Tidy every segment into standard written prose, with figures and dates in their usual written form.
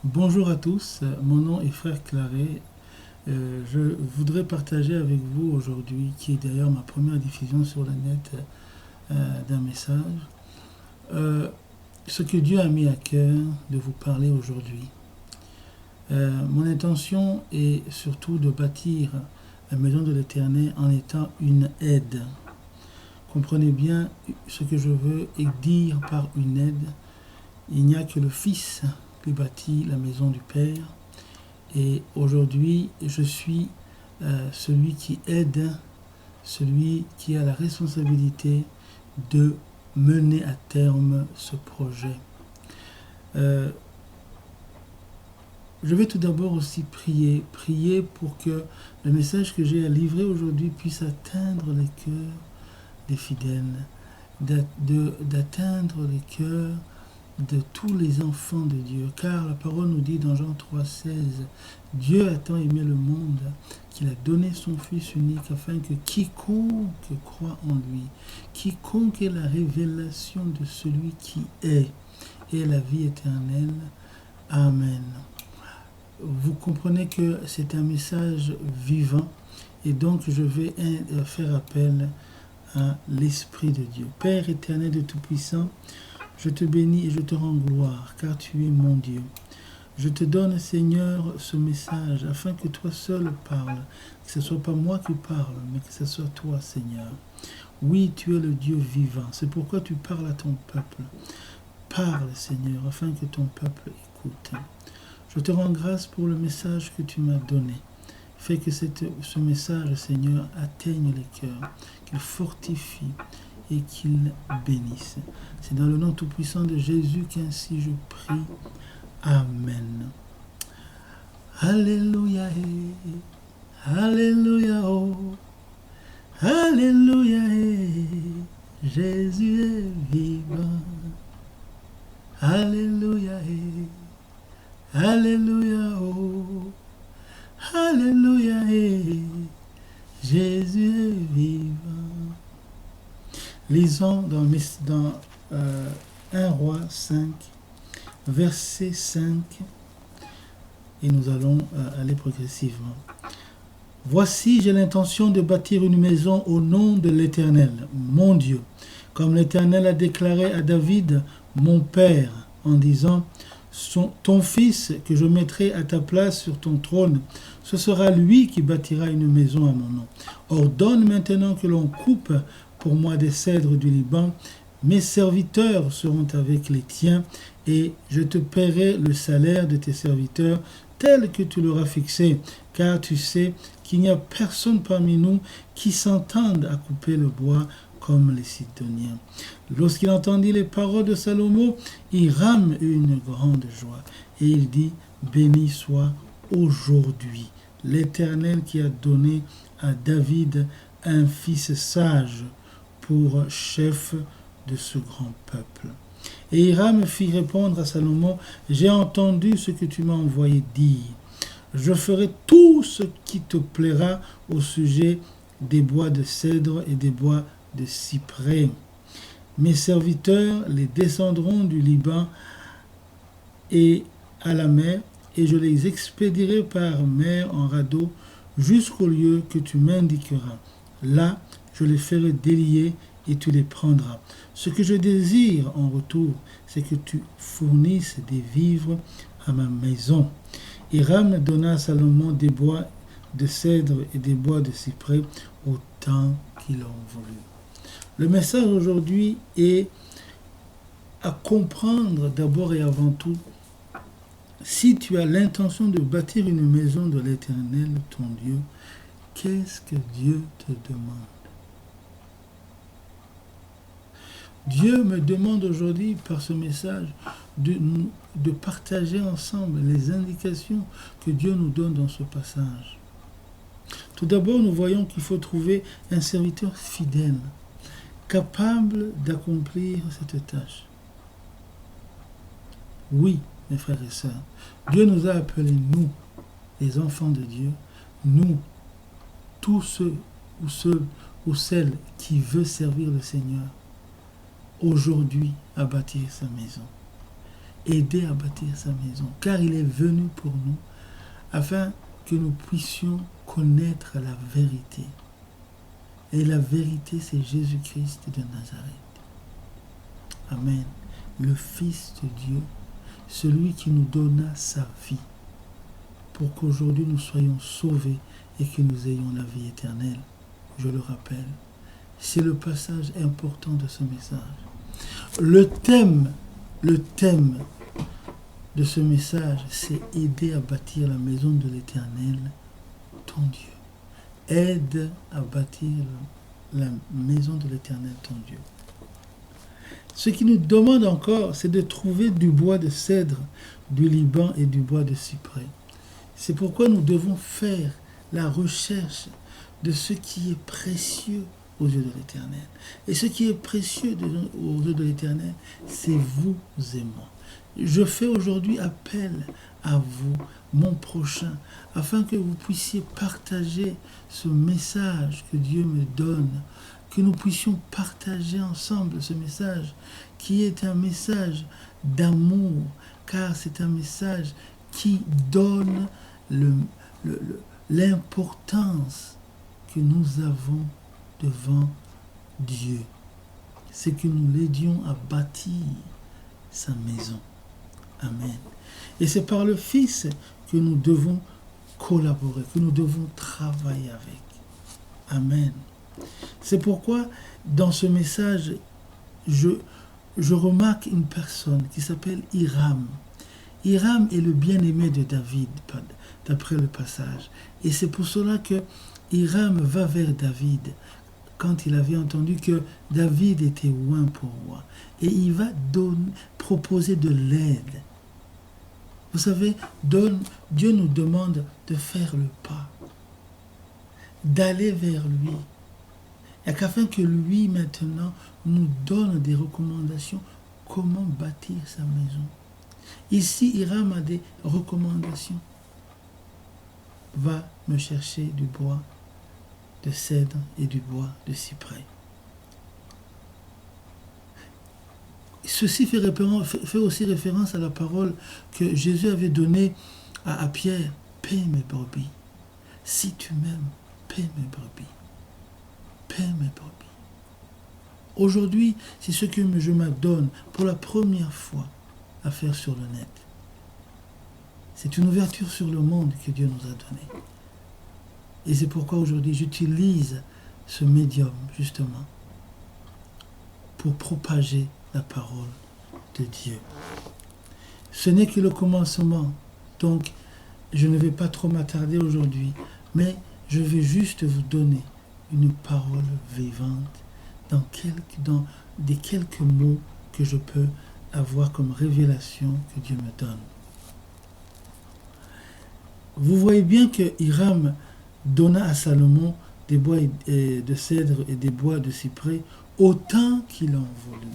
Bonjour à tous, mon nom est Frère Claret. Je voudrais partager avec vous aujourd'hui, qui est d'ailleurs ma première diffusion sur le net d'un message, euh, ce que Dieu a mis à cœur de vous parler aujourd'hui. Mon intention est surtout de bâtir la maison de l'Éternel en étant une aide. Comprenez bien ce que je veux dire par une aide. Il n'y a que le Fils qui bâtit la maison du Père. Et aujourd'hui, je suis celui qui aide, celui qui a la responsabilité de mener à terme ce projet. Euh, je vais tout d'abord aussi prier pour que le message que j'ai à livrer aujourd'hui puisse atteindre les cœurs des fidèles, d'atteindre les cœurs de tous les enfants de Dieu. Car la parole nous dit dans Jean 3,16, Dieu a tant aimé le monde qu'il a donné son Fils unique afin que quiconque croit en lui, quiconque ait la révélation de celui qui est, ait la vie éternelle. Amen. Vous comprenez que c'est un message vivant et donc je vais faire appel à l'Esprit de Dieu. Père éternel de Tout-Puissant, je te bénis et je te rends gloire, car tu es mon Dieu. Je te donne, Seigneur, ce message, afin que toi seul parles, que ce ne soit pas moi qui parle, mais que ce soit toi, Seigneur. Oui, tu es le Dieu vivant, c'est pourquoi tu parles à ton peuple. Parle, Seigneur, afin que ton peuple écoute. Je te rends grâce pour le message que tu m'as donné. Fais que ce message, Seigneur, atteigne les cœurs, qu'il fortifie et qu'il bénisse. C'est dans le nom tout-puissant de Jésus qu'ainsi je prie. Amen. Alléluia. Alléluia. Oh. Alléluia. Jésus est vivant. Alléluia. Alléluia. Oh. Alléluia. Jésus est vivant. Lisons dans 1 Roi 5, verset 5, et nous allons aller progressivement. Voici, j'ai l'intention de bâtir une maison au nom de l'Éternel, mon Dieu, comme l'Éternel a déclaré à David, mon Père, en disant, ton fils que je mettrai à ta place sur ton trône, ce sera lui qui bâtira une maison à mon nom. Ordonne maintenant que l'on coupe pour moi des cèdres du Liban, mes serviteurs seront avec les tiens, et je te paierai le salaire de tes serviteurs tel que tu l'auras fixé, car tu sais qu'il n'y a personne parmi nous qui s'entende à couper le bois comme les Sidoniens. Lorsqu'il entendit les paroles de Salomon, Hiram eut une grande joie, et il dit, béni soit aujourd'hui l'Éternel qui a donné à David un fils sage pour chef de ce grand peuple. Et Hiram fit répondre à Salomon, j'ai entendu ce que tu m'as envoyé dire. Je ferai tout ce qui te plaira au sujet des bois de cèdre et des bois de cyprès. Mes serviteurs les descendront du Liban et à la mer, et je les expédierai par mer en radeau jusqu'au lieu que tu m'indiqueras. Là, je les ferai délier et tu les prendras. Ce que je désire en retour, c'est que tu fournisses des vivres à ma maison. Hiram donna à Salomon des bois de cèdre et des bois de cyprès autant qu'il en voulut. Le message aujourd'hui est à comprendre d'abord et avant tout, si tu as l'intention de bâtir une maison de l'Éternel, ton Dieu, qu'est-ce que Dieu te demande? Dieu me demande aujourd'hui par ce message de partager ensemble les indications que Dieu nous donne dans ce passage. Tout d'abord, nous voyons qu'il faut trouver un serviteur fidèle, capable d'accomplir cette tâche. Oui, mes frères et sœurs, Dieu nous a appelés, nous, les enfants de Dieu, nous, tous ceux ou celles qui veulent servir le Seigneur, aujourd'hui à bâtir sa maison. aider à bâtir sa maison, car il est venu pour nous, afin que nous puissions connaître la vérité. Et la vérité, c'est Jésus-Christ de Nazareth. Amen. Le Fils de Dieu, celui qui nous donna sa vie, pour qu'aujourd'hui nous soyons sauvés et que nous ayons la vie éternelle. Je le rappelle, c'est le passage important de ce message. Le thème de ce message, c'est aider à bâtir la maison de l'Éternel, ton Dieu. Aide à bâtir la maison de l'Éternel, ton Dieu. Ce qui nous demande encore, c'est de trouver du bois de cèdre, du Liban et du bois de cyprès. C'est pourquoi nous devons faire la recherche de ce qui est précieux aux yeux de l'Éternel. Et ce qui est précieux aux yeux de l'Éternel, c'est vous et moi. Je fais aujourd'hui appel à vous, mon prochain, afin que vous puissiez partager ce message que Dieu me donne, que nous puissions partager ensemble ce message qui est un message d'amour, car c'est un message qui donne l'importance que nous avons devant Dieu. C'est que nous l'aidions à bâtir sa maison. Amen. Et c'est par le Fils que nous devons collaborer, que nous devons travailler avec. Amen. C'est pourquoi, dans ce message, je remarque une personne qui s'appelle Hiram. Hiram est le bien-aimé de David, d'après le passage. Et c'est pour cela que Hiram va vers David, quand il avait entendu que David était loin pour roi. Et il va proposer de l'aide. Vous savez, Dieu nous demande de faire le pas, d'aller vers lui, et qu'afin que lui, maintenant, nous donne des recommandations comment bâtir sa maison. Ici, Hiram a des recommandations. Va me chercher du bois de cèdre et du bois de cyprès. Ceci fait aussi référence à la parole que Jésus avait donnée à Pierre. Paie mes brebis. Si tu m'aimes, paie mes brebis. Paie mes brebis. Aujourd'hui, c'est ce que je m'adonne pour la première fois à faire sur le net. C'est une ouverture sur le monde que Dieu nous a donnée. Et c'est pourquoi aujourd'hui j'utilise ce médium justement pour propager la parole de Dieu. Ce n'est que le commencement, donc je ne vais pas trop m'attarder aujourd'hui, mais je vais juste vous donner une parole vivante dans des quelques mots que je peux avoir comme révélation que Dieu me donne. Vous voyez bien que Hiram donna à Salomon des bois de cèdre et des bois de cyprès autant qu'il en voulut.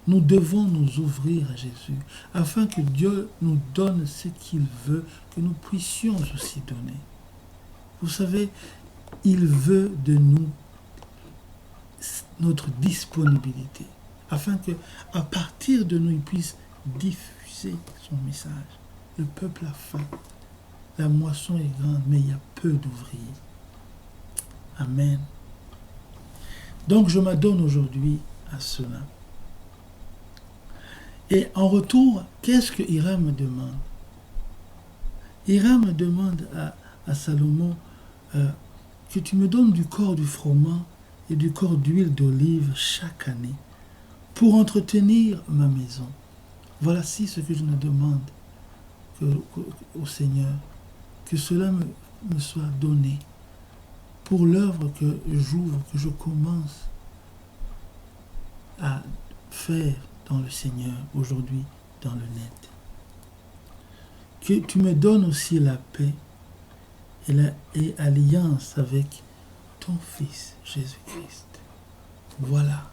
Nous devons nous ouvrir à Jésus afin que Dieu nous donne ce qu'il veut, que nous puissions aussi donner. Vous savez, il veut de nous notre disponibilité afin que à partir de nous, il puisse diffuser son message. Le peuple a faim. La moisson est grande, mais il y a peu d'ouvriers. Amen. Donc je m'adonne aujourd'hui à cela. Et en retour, qu'est-ce que Hiram me demande? Hiram me demande à Salomon que tu me donnes du corps du froment et du corps d'huile d'olive chaque année pour entretenir ma maison. Voici ce que je me demande au Seigneur, que cela me soit donné pour l'œuvre que j'ouvre, que je commence à faire dans le Seigneur aujourd'hui, dans le net. Que tu me donnes aussi la paix et alliance avec ton Fils Jésus-Christ. Voilà.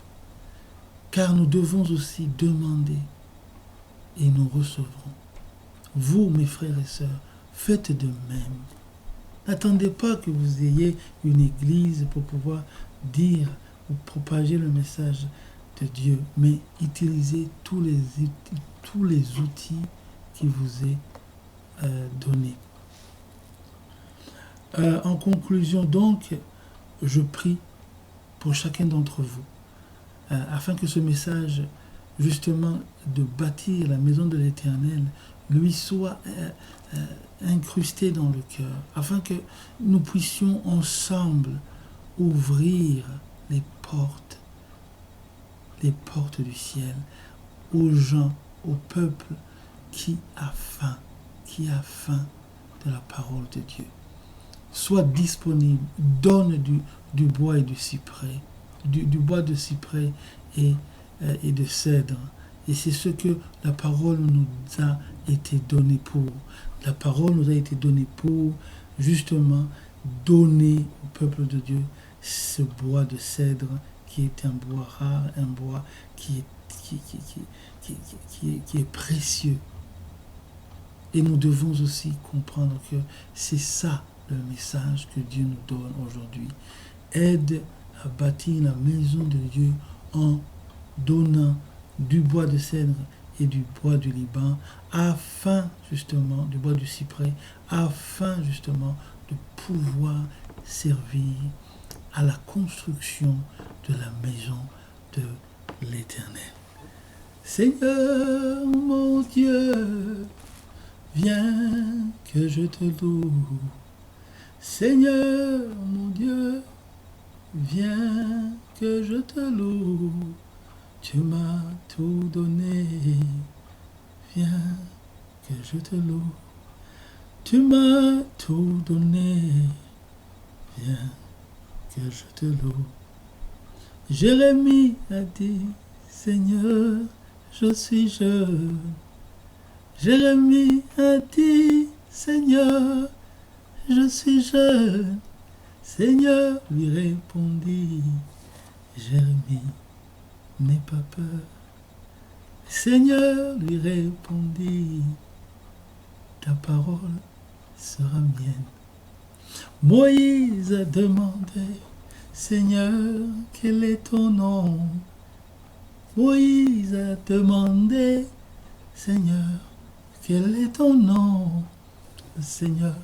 Car nous devons aussi demander et nous recevrons. Vous, mes frères et sœurs, faites de même. N'attendez pas que vous ayez une église pour pouvoir dire ou propager le message de Dieu, mais utilisez tous les outils qui vous est donnés. En conclusion, donc, je prie pour chacun d'entre vous, afin que ce message, justement, de bâtir la maison de l'Éternel, lui soit incrusté dans le cœur, afin que nous puissions ensemble ouvrir les portes du ciel aux gens, au peuple qui a faim de la parole de Dieu. Sois disponible, donne du bois et du cyprès, du bois de cyprès et de cèdre. Et c'est ce que la parole nous a été donnée pour. La parole nous a été donnée pour, justement, donner au peuple de Dieu ce bois de cèdre qui est un bois rare, un bois qui est précieux. Et nous devons aussi comprendre que c'est ça le message que Dieu nous donne aujourd'hui. Aide à bâtir la maison de Dieu en donnant du bois de cèdre et du bois du Liban, afin justement, du bois du cyprès, afin justement de pouvoir servir à la construction de la maison de l'Éternel. Seigneur mon Dieu, viens que je te loue. Seigneur mon Dieu, viens que je te loue. Tu m'as tout donné, viens que je te loue. Tu m'as tout donné, viens que je te loue. Jérémie a dit, Seigneur, je suis jeune. Jérémie a dit, Seigneur, je suis jeune. Seigneur lui répondit, Jérémie, n'aie pas peur. Seigneur lui répondit, ta parole sera mienne. Moïse a demandé, Seigneur, quel est ton nom? Moïse a demandé, Seigneur, quel est ton nom? Le Seigneur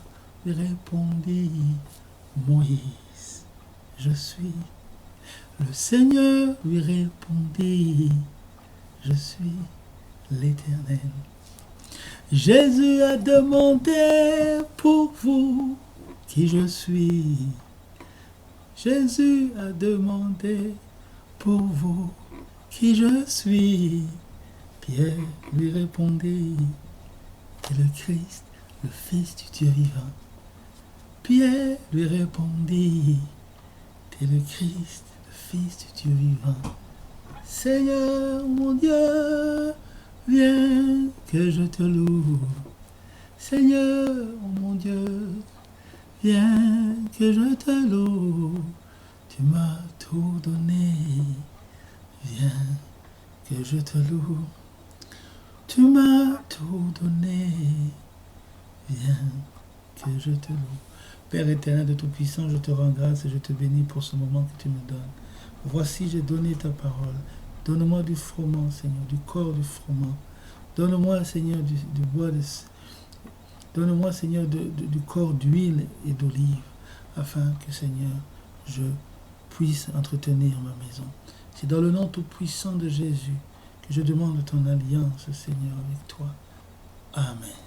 lui répondit, Moïse, je suis. Le Seigneur lui répondit, je suis l'Éternel. Jésus a demandé pour vous qui je suis. Jésus a demandé pour vous qui je suis. Pierre lui répondit, tu es le Christ, le Fils du Dieu vivant. Pierre lui répondit, tu es le Christ, le Fils du Dieu vivant. Seigneur mon Dieu, viens que je te loue. Seigneur mon Dieu, viens que je te loue. Tu m'as tout donné, viens que je te loue. Tu m'as tout donné, viens que je te loue. Père éternel de Tout-Puissant, je te rends grâce et je te bénis pour ce moment que tu me donnes. Voici, j'ai donné ta parole. Donne-moi du froment, Seigneur, du corps du froment. Donne-moi, Seigneur, du bois de... Donne-moi, Seigneur, du corps d'huile et d'olive, afin que, Seigneur, je puisse entretenir ma maison. C'est dans le nom tout-puissant de Jésus que je demande ton alliance, Seigneur, avec toi. Amen.